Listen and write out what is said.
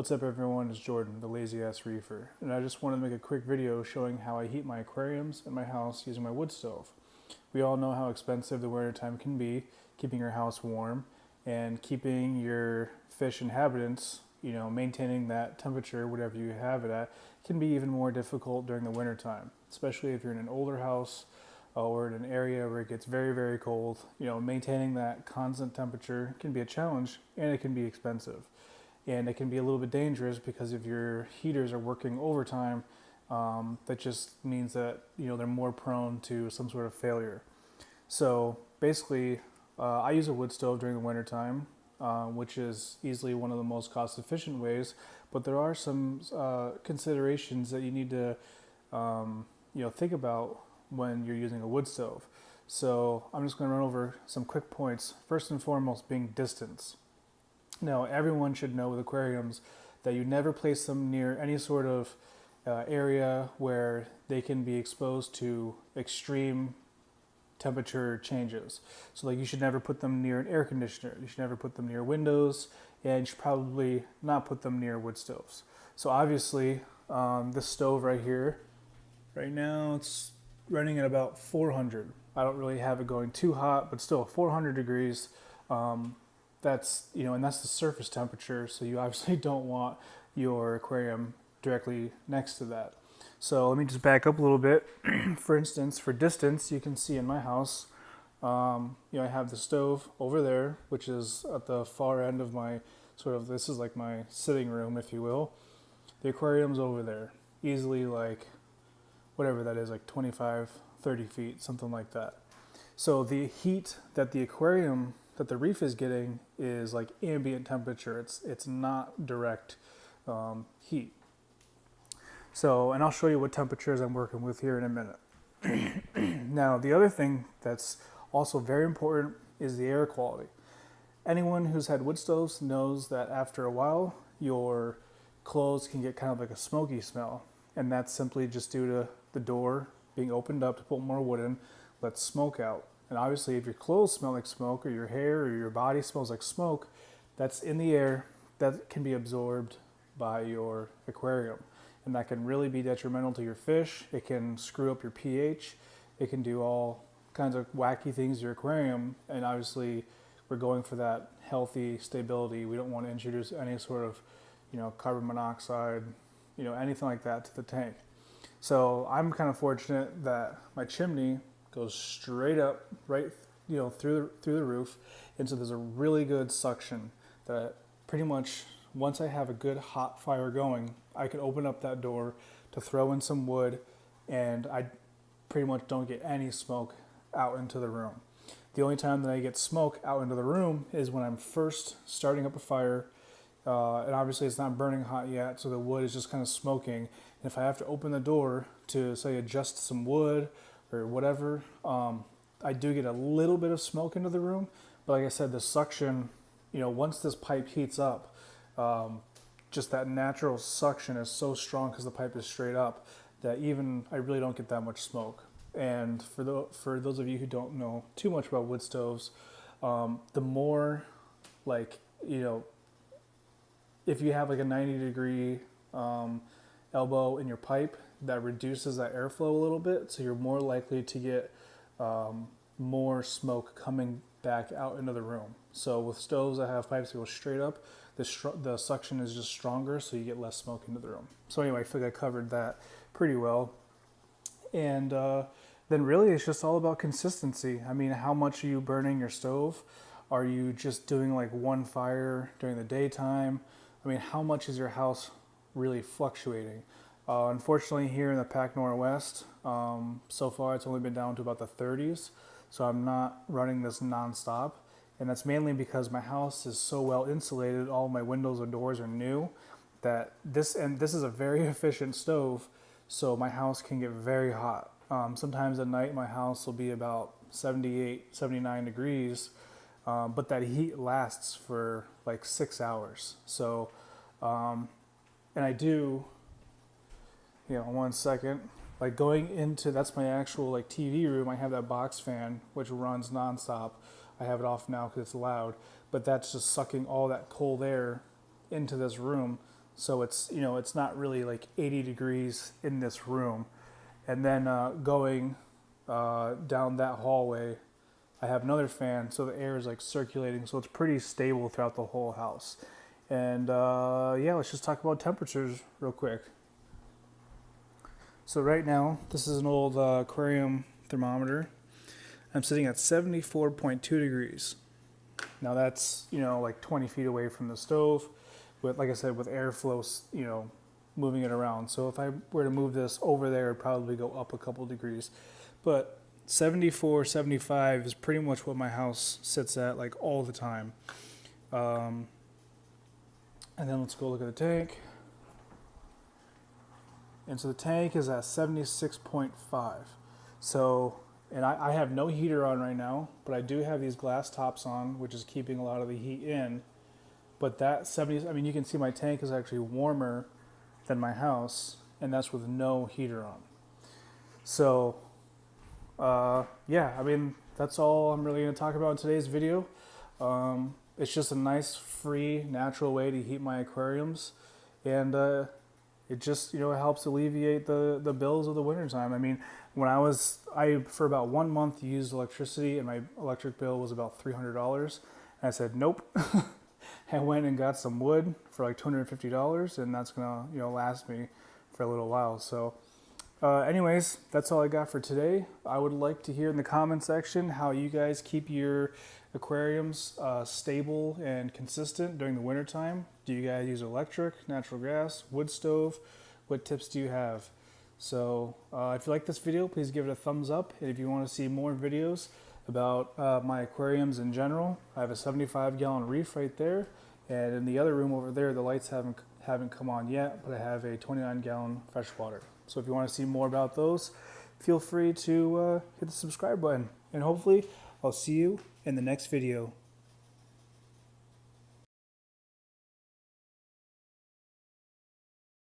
What's up everyone, it's Jordan, the lazy ass reefer, and I just wanted to make a quick video showing how I heat my aquariums in my house using my wood stove. We all know how expensive the wintertime can be, keeping your house warm and keeping your fish inhabitants, maintaining that temperature, whatever you have it at, can be even more difficult during the wintertime, especially if you're in an older house or in an area where it gets very, very cold. Maintaining that constant temperature can be a challenge and it can be expensive. And it can be a little bit dangerous because if your heaters are working overtime, that just means that they're more prone to some sort of failure. So basically, I use a wood stove during the wintertime, which is easily one of the most cost-efficient ways. But there are some considerations that you need to think about when you're using a wood stove. So I'm just going to run over some quick points. First and foremost, being distance. Now, everyone should know with aquariums that you never place them near any sort of area where they can be exposed to extreme temperature changes. So like you should never put them near an air conditioner, you should never put them near windows, and you should probably not put them near wood stoves. So obviously, this stove right here, right now it's running at about 400. I don't really have it going too hot, but still 400 degrees. That's and that's the surface temperature, so you obviously don't want your aquarium directly next to that. So let me just back up a little bit. For instance, for distance, you can see in my house, I have the stove over there, which is at the far end of my this is like my sitting room, if you will. The aquarium's over there, easily like whatever that is, like 25, 30 feet, something like that. So the heat that the reef is getting is like ambient temperature. It's not direct heat. So, and I'll show you what temperatures I'm working with here in a minute. Now, the other thing that's also very important is the air quality. Anyone who's had wood stoves knows that after a while, your clothes can get kind of like a smoky smell. And that's simply just due to the door being opened up to put more wood in, let smoke out. And obviously, if your clothes smell like smoke, or your hair or your body smells like smoke, that's in the air, that can be absorbed by your aquarium. And that can really be detrimental to your fish. It can screw up your pH. It can do all kinds of wacky things to your aquarium. And obviously, we're going for that healthy stability. We don't want to introduce any sort of, carbon monoxide, anything like that to the tank. So I'm kind of fortunate that my chimney goes straight up, right, through the roof, and so there's a really good suction that pretty much once I have a good hot fire going, I can open up that door to throw in some wood, and I pretty much don't get any smoke out into the room. The only time that I get smoke out into the room is when I'm first starting up a fire, and obviously it's not burning hot yet, so the wood is just kind of smoking. And if I have to open the door to, say, adjust some wood or whatever, I do get a little bit of smoke into the room. But like I said, the suction, once this pipe heats up, just that natural suction is so strong because the pipe is straight up that even I really don't get that much smoke. And for those of you who don't know too much about wood stoves, the more if you have like a 90-degree elbow in your pipe, that reduces that airflow a little bit, so you're more likely to get more smoke coming back out into the room. So with stoves that have pipes that go straight up, the suction is just stronger, so you get less smoke into the room. So anyway, I think I covered that pretty well. And then really it's just all about consistency. I mean, how much are you burning your stove? Are you just doing like one fire during the daytime? I mean, how much is your house really fluctuating? Unfortunately, here in the Pac Northwest, so far it's only been down to about the 30s, so I'm not running this nonstop, and that's mainly because my house is so well insulated. All my windows and doors are new. This is a very efficient stove, so my house can get very hot. Sometimes at night my house will be about 78, 79 degrees, but that heat lasts for like 6 hours. So, and I do. One second. Like going into, that's my actual like TV room. I have that box fan which runs nonstop. I have it off now because it's loud, but that's just sucking all that cold air into this room So it's, you know, it's not really like 80 degrees in this room. And then going down that hallway, I have another fan, so the air is like circulating, so it's pretty stable throughout the whole house. And yeah, let's just talk about temperatures real quick. So right now, this is an old aquarium thermometer. I'm sitting at 74.2 degrees. Now that's, you know, like 20 feet away from the stove, with, like I said, with airflow, you know, moving it around. So if I were to move this over there, it'd probably go up a couple degrees. But 74, 75 is pretty much what my house sits at, like, all the time. And then let's go look at the tank. And so the tank is at 76.5. So, and I have no heater on right now, but I do have these glass tops on, which is keeping a lot of the heat in. But that 70, I mean, you can see my tank is actually warmer than my house, and that's with no heater on. So, yeah, I mean, that's all I'm really going to talk about in today's video. It's just a nice, free, natural way to heat my aquariums, and it just, you know, it helps alleviate the bills of the wintertime. I mean, when I for about 1 month used electricity, and my electric bill was about $300, and I said, nope. I went and got some wood for like $250, and that's gonna, you know, last me for a little while. So anyways, that's all I got for today. I would like to hear in the comment section how you guys keep your aquariums stable and consistent during the wintertime. Do you guys use electric, natural gas, wood stove? What tips do you have? So if you like this video, please give it a thumbs up. And if you want to see more videos about my aquariums in general, I have a 75-gallon reef right there. And in the other room over there, the lights haven't come on yet, but I have a 29-gallon freshwater. So if you want to see more about those, feel free to hit the subscribe button. And hopefully, I'll see you in the next video.